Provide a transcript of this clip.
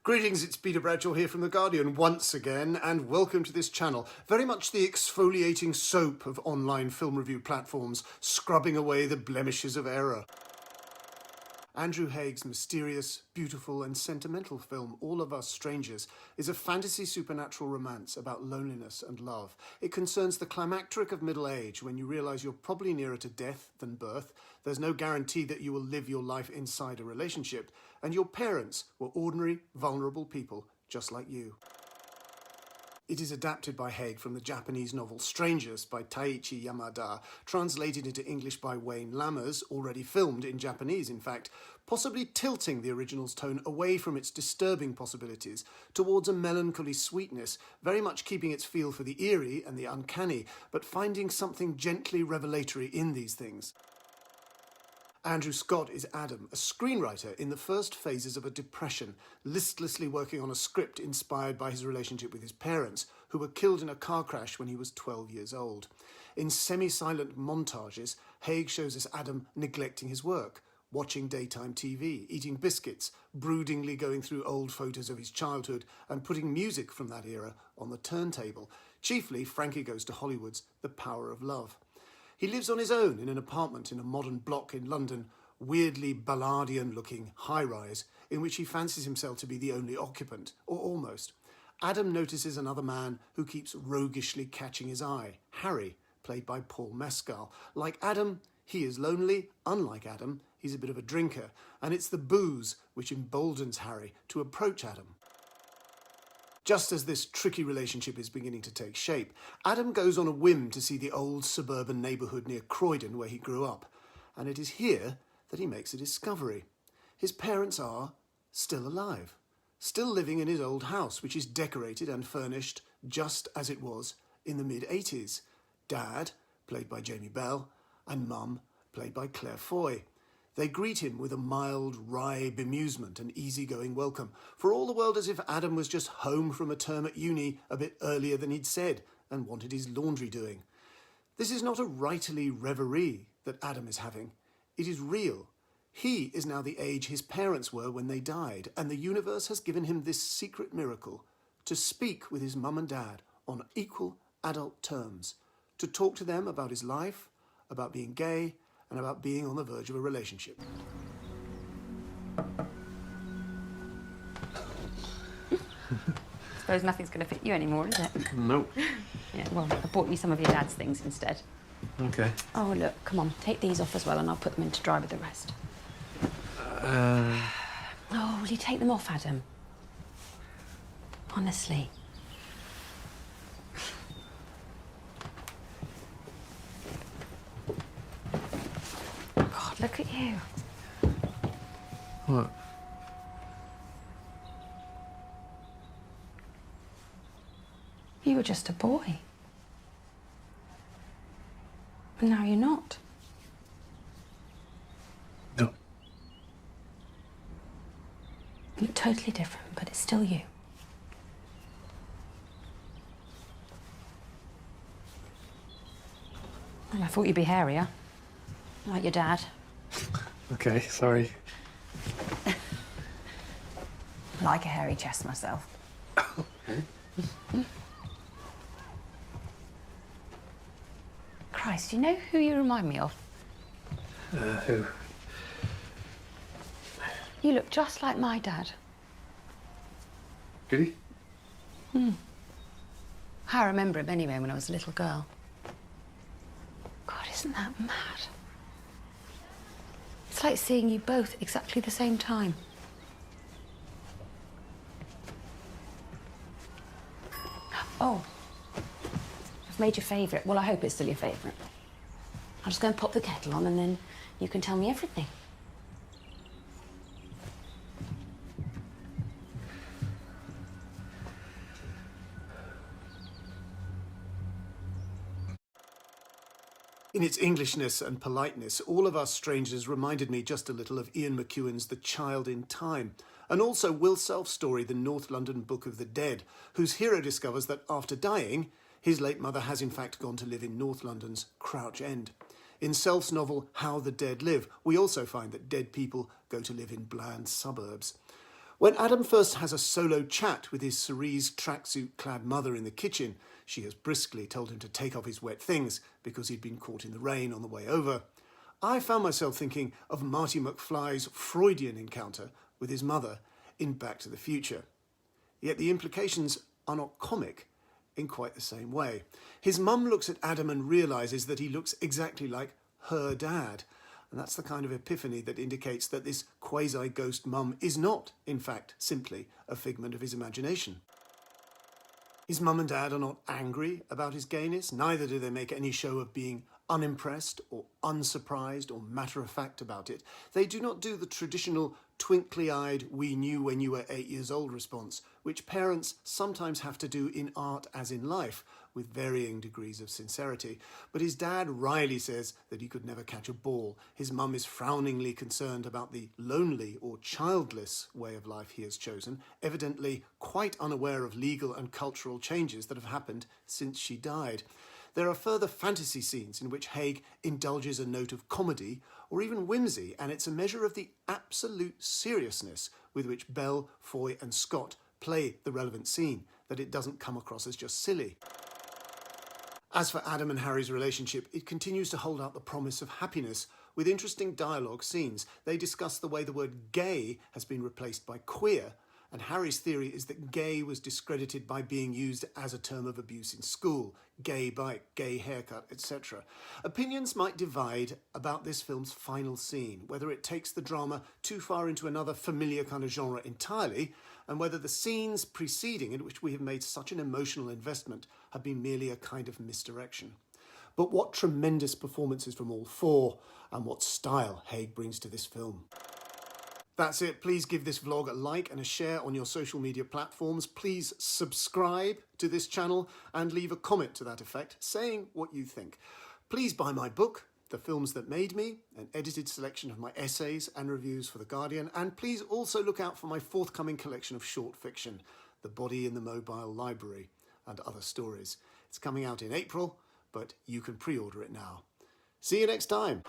Greetings, it's Peter Bradshaw here from The Guardian once again, and welcome to this channel. Very much the exfoliating soap of online film review platforms, scrubbing away the blemishes of error. Andrew Haig's mysterious, beautiful and sentimental film, All of Us Strangers, is a fantasy supernatural romance about loneliness and love. It concerns the climacteric of middle age when you realise you're probably nearer to death than birth, there's no guarantee that you will live your life inside a relationship, and your parents were ordinary, vulnerable people just like you. It is adapted by Haig from the Japanese novel Strangers by Taiichi Yamada, translated into English by Wayne Lammers, already filmed in Japanese in fact, possibly tilting the original's tone away from its disturbing possibilities towards a melancholy sweetness, very much keeping its feel for the eerie and the uncanny, but finding something gently revelatory in these things. Andrew Scott is Adam, a screenwriter in the first phases of a depression, listlessly working on a script inspired by his relationship with his parents, who were killed in a car crash when he was 12 years old. In semi-silent montages, Haig shows us Adam neglecting his work, watching daytime TV, eating biscuits, broodingly going through old photos of his childhood and putting music from that era on the turntable. Chiefly, Frankie Goes to Hollywood's The Power of Love. He lives on his own in an apartment in a modern block in London, weirdly Balladian-looking high-rise, in which he fancies himself to be the only occupant, or almost. Adam notices another man who keeps roguishly catching his eye, Harry, played by Paul Mescal. Like Adam, he is lonely. Unlike Adam, he's a bit of a drinker, and it's the booze which emboldens Harry to approach Adam. Just as this tricky relationship is beginning to take shape, Adam goes on a whim to see the old suburban neighbourhood near Croydon where he grew up, and it is here that he makes a discovery. His parents are still alive, still living in his old house, which is decorated and furnished just as it was in the mid-80s. Dad, played by Jamie Bell, and Mum, played by Claire Foy. They greet him with a mild, wry bemusement and easygoing welcome, for all the world as if Adam was just home from a term at uni a bit earlier than he'd said and wanted his laundry doing. This is not a writerly reverie that Adam is having. It is real. He is now the age his parents were when they died, and the universe has given him this secret miracle to speak with his mum and dad on equal adult terms, to talk to them about his life, about being gay, and about being on the verge of a relationship. Suppose nothing's going to fit you anymore, is it? Nope. Yeah, well, I bought you some of your dad's things instead. Okay. Oh, look, come on, take these off as well and I'll put them in to dry with the rest. Oh, will you take them off, Adam? Honestly. God, look at you. What? You were just a boy. And now you're not. No. You look totally different, but it's still you. Well, I thought you'd be hairier. Like your dad. Okay, sorry. Like a hairy chest myself. Okay. Christ, do you know who you remind me of? Who? You look just like my dad. Did he? I remember him anyway when I was a little girl. God, isn't that mad? It's like seeing you both at exactly the same time. Oh, I've made your favourite. Well, I hope it's still your favourite. I'll just go and pop the kettle on and then you can tell me everything. In its Englishness and politeness, All of Us Strangers reminded me just a little of Ian McEwan's The Child in Time, and also Will Self's story The North London Book of the Dead, whose hero discovers that after dying, his late mother has in fact gone to live in North London's Crouch End. In Self's novel How the Dead Live, we also find that dead people go to live in bland suburbs. When Adam first has a solo chat with his cerise tracksuit-clad mother in the kitchen, she has briskly told him to take off his wet things because he'd been caught in the rain on the way over. I found myself thinking of Marty McFly's Freudian encounter with his mother in Back to the Future. Yet the implications are not comic in quite the same way. His mum looks at Adam and realises that he looks exactly like her dad. And that's the kind of epiphany that indicates that this quasi-ghost mum is not, in fact, simply a figment of his imagination. His mum and dad are not angry about his gayness, neither do they make any show of being unimpressed or unsurprised or matter-of-fact about it. They do not do the traditional twinkly-eyed, we knew when you were 8 years old response, which parents sometimes have to do in art as in life, with varying degrees of sincerity. But his dad wryly says that he could never catch a ball. His mum is frowningly concerned about the lonely or childless way of life he has chosen, evidently quite unaware of legal and cultural changes that have happened since she died. There are further fantasy scenes in which Haig indulges a note of comedy or even whimsy, and it's a measure of the absolute seriousness with which Bell, Foy and Scott play the relevant scene that it doesn't come across as just silly. As for Adam and Harry's relationship, it continues to hold out the promise of happiness with interesting dialogue scenes. They discuss the way the word gay has been replaced by queer, and Harry's theory is that gay was discredited by being used as a term of abuse in school, gay bike, gay haircut, etc. Opinions might divide about this film's final scene, whether it takes the drama too far into another familiar kind of genre entirely, and whether the scenes preceding, in which we have made such an emotional investment, have been merely a kind of misdirection. But what tremendous performances from all four, and what style Haig brings to this film. That's it. Please give this vlog a like and a share on your social media platforms. Please subscribe to this channel and leave a comment to that effect saying what you think. Please buy my book, The Films That Made Me, an edited selection of my essays and reviews for The Guardian, and please also look out for my forthcoming collection of short fiction, The Body in the Mobile Library, and other stories. It's coming out in April, but you can pre-order it now. See you next time.